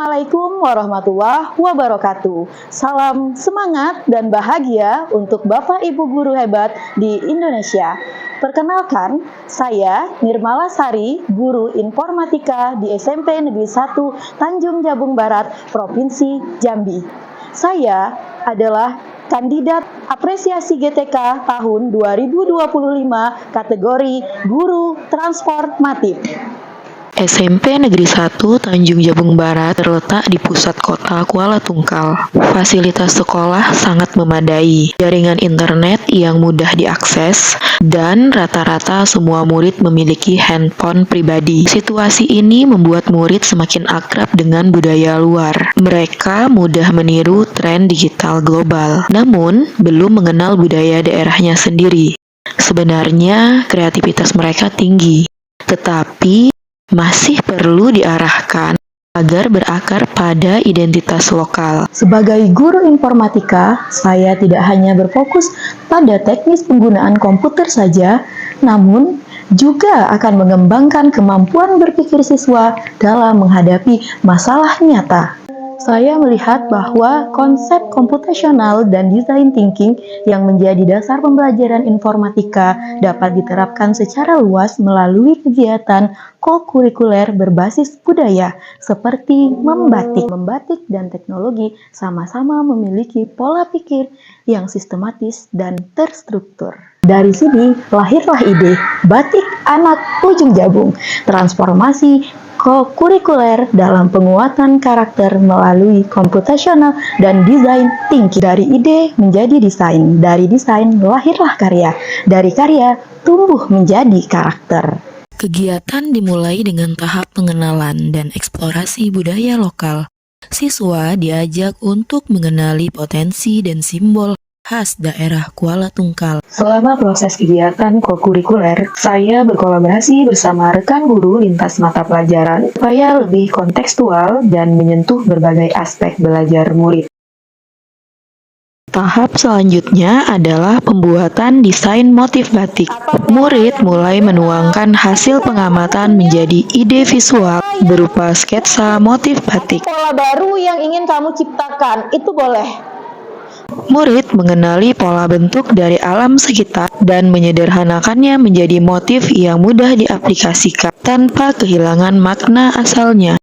Assalamualaikum warahmatullahi wabarakatuh. Salam semangat dan bahagia untuk Bapak Ibu guru hebat di Indonesia. Perkenalkan, saya Nirmala Sari, guru informatika di SMP Negeri 1 Tanjung Jabung Barat, Provinsi Jambi. Saya adalah kandidat apresiasi GTK tahun 2025 kategori guru transformatif. SMP Negeri 1 Tanjung Jabung Barat terletak di pusat kota Kuala Tungkal. Fasilitas sekolah sangat memadai, jaringan internet yang mudah diakses, dan rata-rata semua murid memiliki handphone pribadi. Situasi ini membuat murid semakin akrab dengan budaya luar. Mereka mudah meniru tren digital global, namun belum mengenal budaya daerahnya sendiri. Sebenarnya kreativitas mereka tinggi, tetapi masih perlu diarahkan agar berakar pada identitas lokal. Sebagai guru informatika, saya tidak hanya berfokus pada teknis penggunaan komputer saja, namun juga akan mengembangkan kemampuan berpikir siswa dalam menghadapi masalah nyata. Saya melihat bahwa konsep komputasional dan design thinking yang menjadi dasar pembelajaran informatika dapat diterapkan secara luas melalui kegiatan kokurikuler berbasis budaya seperti membatik. Membatik dan teknologi sama-sama memiliki pola pikir yang sistematis dan terstruktur. Dari sini lahirlah ide Batik Anak Ujung Jabung, transformasi kokurikuler dalam penguatan karakter melalui komputasional dan desain thinking. Dari ide menjadi desain, dari desain lahirlah karya, dari karya tumbuh menjadi karakter. Kegiatan dimulai dengan tahap pengenalan dan eksplorasi budaya lokal. Siswa diajak untuk mengenali potensi dan simbol khas daerah Kuala Tungkal. Selama proses kegiatan kokurikuler, saya berkolaborasi bersama rekan guru lintas mata pelajaran supaya lebih kontekstual dan menyentuh berbagai aspek belajar murid. Tahap selanjutnya adalah pembuatan desain motif batik. Murid mulai menuangkan hasil pengamatan menjadi ide visual berupa sketsa motif batik. Pola baru yang ingin kamu ciptakan, itu boleh. Murid mengenali pola bentuk dari alam sekitar dan menyederhanakannya menjadi motif yang mudah diaplikasikan tanpa kehilangan makna asalnya.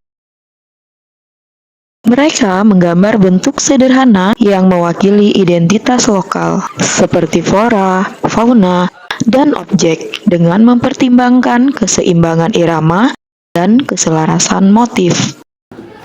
Mereka menggambar bentuk sederhana yang mewakili identitas lokal, seperti flora, fauna, dan objek, dengan mempertimbangkan keseimbangan irama dan keselarasan motif.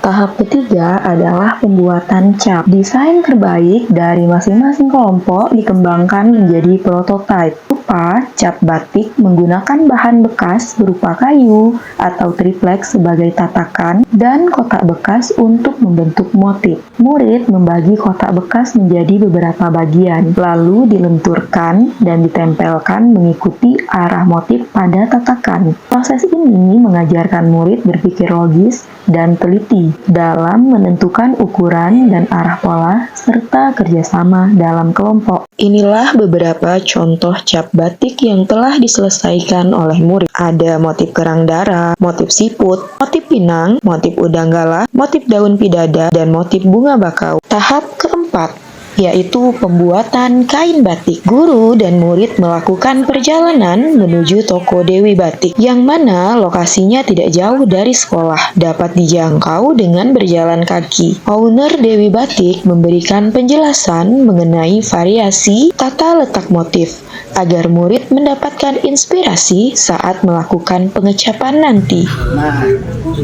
Tahap ketiga adalah pembuatan cap. Desain terbaik dari masing-masing kelompok dikembangkan menjadi prototipe. Berupa cap batik menggunakan bahan bekas berupa kayu atau tripleks sebagai tatakan dan kotak bekas untuk membentuk motif. Murid membagi kotak bekas menjadi beberapa bagian, lalu dilenturkan dan ditempelkan mengikuti arah motif pada tatakan. Proses ini mengajarkan murid berpikir logis dan teliti dalam menentukan ukuran dan arah pola serta kerjasama dalam kelompok. Inilah beberapa contoh cap batik yang telah diselesaikan oleh murid. Ada motif kerang darah, motif siput, motif pinang, motif udang galah, motif daun pidada, dan motif bunga bakau. Tahap keempat yaitu pembuatan kain batik. Guru dan murid melakukan perjalanan menuju toko Dewi Batik, yang mana lokasinya tidak jauh dari sekolah, dapat dijangkau dengan berjalan kaki. Owner Dewi Batik memberikan penjelasan mengenai variasi tata letak motif, agar murid mendapatkan inspirasi saat melakukan pengecapan nanti. Nah,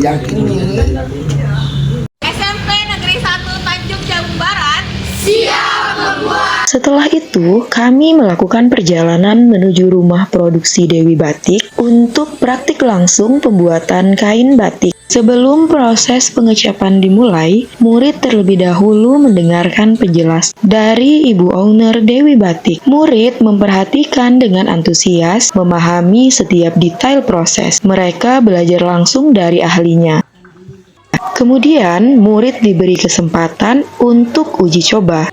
yang ini SMP Negeri 1 Tanjung Jabung Barat siap membuat. Setelah itu, kami melakukan perjalanan menuju rumah produksi Dewi Batik untuk praktik langsung pembuatan kain batik. Sebelum proses pengecapan dimulai, murid terlebih dahulu mendengarkan penjelasan dari ibu owner Dewi Batik. Murid memperhatikan dengan antusias, memahami setiap detail proses. Mereka belajar langsung dari ahlinya. Kemudian, murid diberi kesempatan untuk uji coba.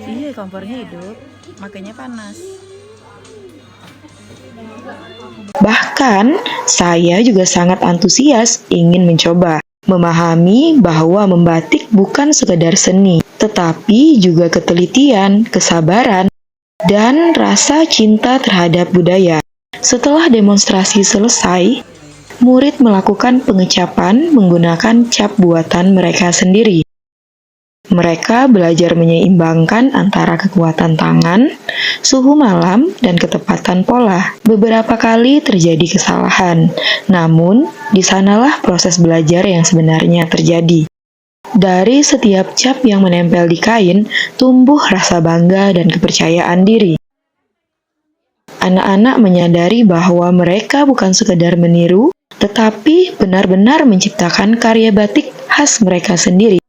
Iya, kompornya hidup, makanya panas. Bahkan, saya juga sangat antusias ingin mencoba. Memahami bahwa membatik bukan sekedar seni, tetapi juga ketelitian, kesabaran, dan rasa cinta terhadap budaya. Setelah demonstrasi selesai, murid melakukan pengecapan menggunakan cap buatan mereka sendiri. Mereka belajar menyeimbangkan antara kekuatan tangan, suhu malam, dan ketepatan pola. Beberapa kali terjadi kesalahan, namun di sanalah proses belajar yang sebenarnya terjadi. Dari setiap cap yang menempel di kain, tumbuh rasa bangga dan kepercayaan diri. Anak-anak menyadari bahwa mereka bukan sekedar meniru, tetapi benar-benar menciptakan karya batik khas mereka sendiri.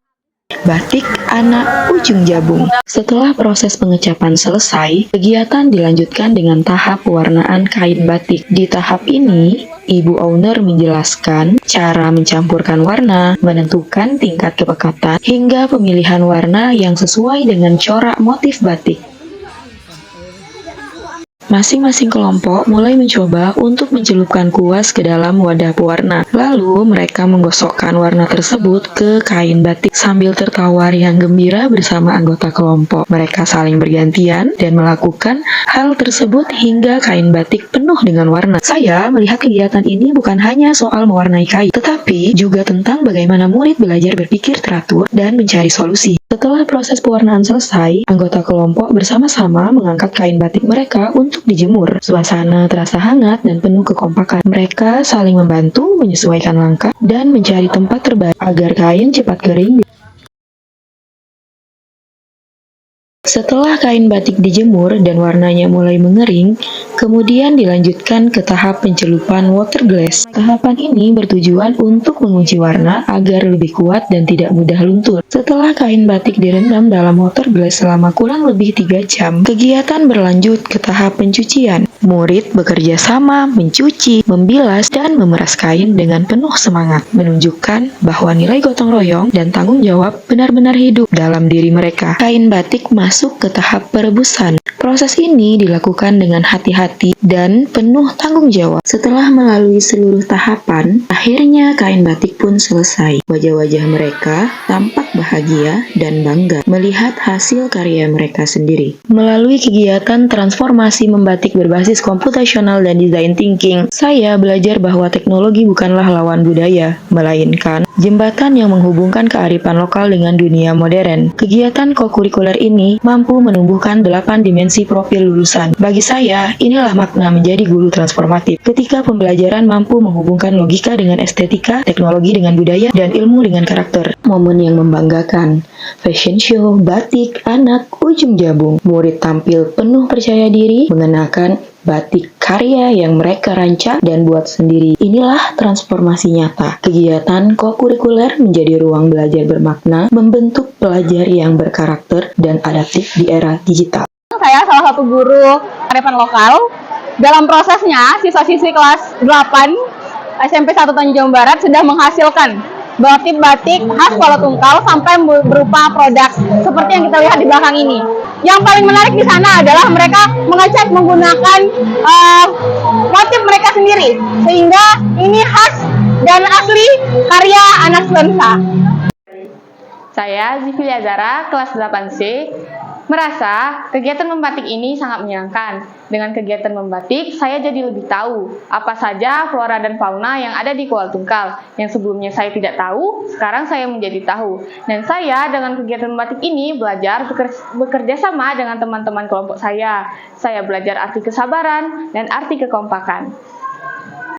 Batik Anak Ujung Jabung. Setelah proses pengecapan selesai, kegiatan dilanjutkan dengan tahap pewarnaan kain batik. Di tahap ini, Ibu owner menjelaskan cara mencampurkan warna, menentukan tingkat kepekatan, hingga pemilihan warna yang sesuai dengan corak motif batik. Masing-masing kelompok mulai mencoba untuk mencelupkan kuas ke dalam wadah pewarna. Lalu mereka menggosokkan warna tersebut ke kain batik sambil tertawa riang gembira bersama anggota kelompok. Mereka saling bergantian dan melakukan hal tersebut hingga kain batik penuh dengan warna. Saya melihat kegiatan ini bukan hanya soal mewarnai kain, tetapi juga tentang bagaimana murid belajar berpikir teratur dan mencari solusi. Setelah proses pewarnaan selesai, anggota kelompok bersama-sama mengangkat kain batik mereka untuk dijemur. Suasana terasa hangat dan penuh kekompakan. Mereka saling membantu, menyesuaikan langkah, dan mencari tempat terbaik agar kain cepat kering. Setelah kain batik dijemur dan warnanya mulai mengering, kemudian dilanjutkan ke tahap pencelupan water glass. Tahapan ini bertujuan untuk mengunci warna agar lebih kuat dan tidak mudah luntur. Setelah kain batik direndam dalam water glass selama kurang lebih 3 jam, kegiatan berlanjut ke tahap pencucian. Murid bekerja sama, mencuci, membilas, dan memeras kain dengan penuh semangat, menunjukkan bahwa nilai gotong royong dan tanggung jawab benar-benar hidup dalam diri mereka. Kain batik masuk ke tahap perebusan. Proses ini dilakukan dengan hati-hati dan penuh tanggung jawab. Setelah melalui seluruh tahapan, akhirnya kain batik pun selesai. Wajah-wajah mereka tampak bahagia dan bangga melihat hasil karya mereka sendiri. Melalui kegiatan transformasi membatik berbasis komputasional dan design thinking, saya belajar bahwa teknologi bukanlah lawan budaya, melainkan jembatan yang menghubungkan kearifan lokal dengan dunia modern. Kegiatan kokurikuler ini mampu menumbuhkan 8 dimensi profil lulusan. Bagi saya, inilah makna menjadi guru transformatif. Ketika pembelajaran mampu menghubungkan logika dengan estetika, teknologi dengan budaya, dan ilmu dengan karakter. Momen yang membanggakan. Fashion show batik Anak Ujung Jabung. Murid tampil penuh percaya diri mengenakan batik karya yang mereka rancang dan buat sendiri. Inilah transformasi nyata. Kegiatan kokurikuler menjadi ruang belajar bermakna, membentuk pelajar yang berkarakter dan adaptif di era digital. Saya salah satu guru kearifan lokal. Dalam prosesnya, siswa-siswi kelas 8 SMP 1 Tanjung Barat sudah menghasilkan batik-batik khas Kuala Tungkal sampai berupa produk seperti yang kita lihat di belakang ini. Yang paling menarik di sana adalah mereka mengecat menggunakan motif mereka sendiri, sehingga ini khas dan asli karya anak bangsa. Saya Zivilia Zara, kelas 8C, merasa kegiatan membatik ini sangat menyenangkan. Dengan kegiatan membatik, saya jadi lebih tahu apa saja flora dan fauna yang ada di Kuala Tungkal. Yang sebelumnya saya tidak tahu, sekarang saya menjadi tahu. Dan saya dengan kegiatan membatik ini belajar bekerja sama dengan teman-teman kelompok saya. Saya belajar arti kesabaran dan arti kekompakan.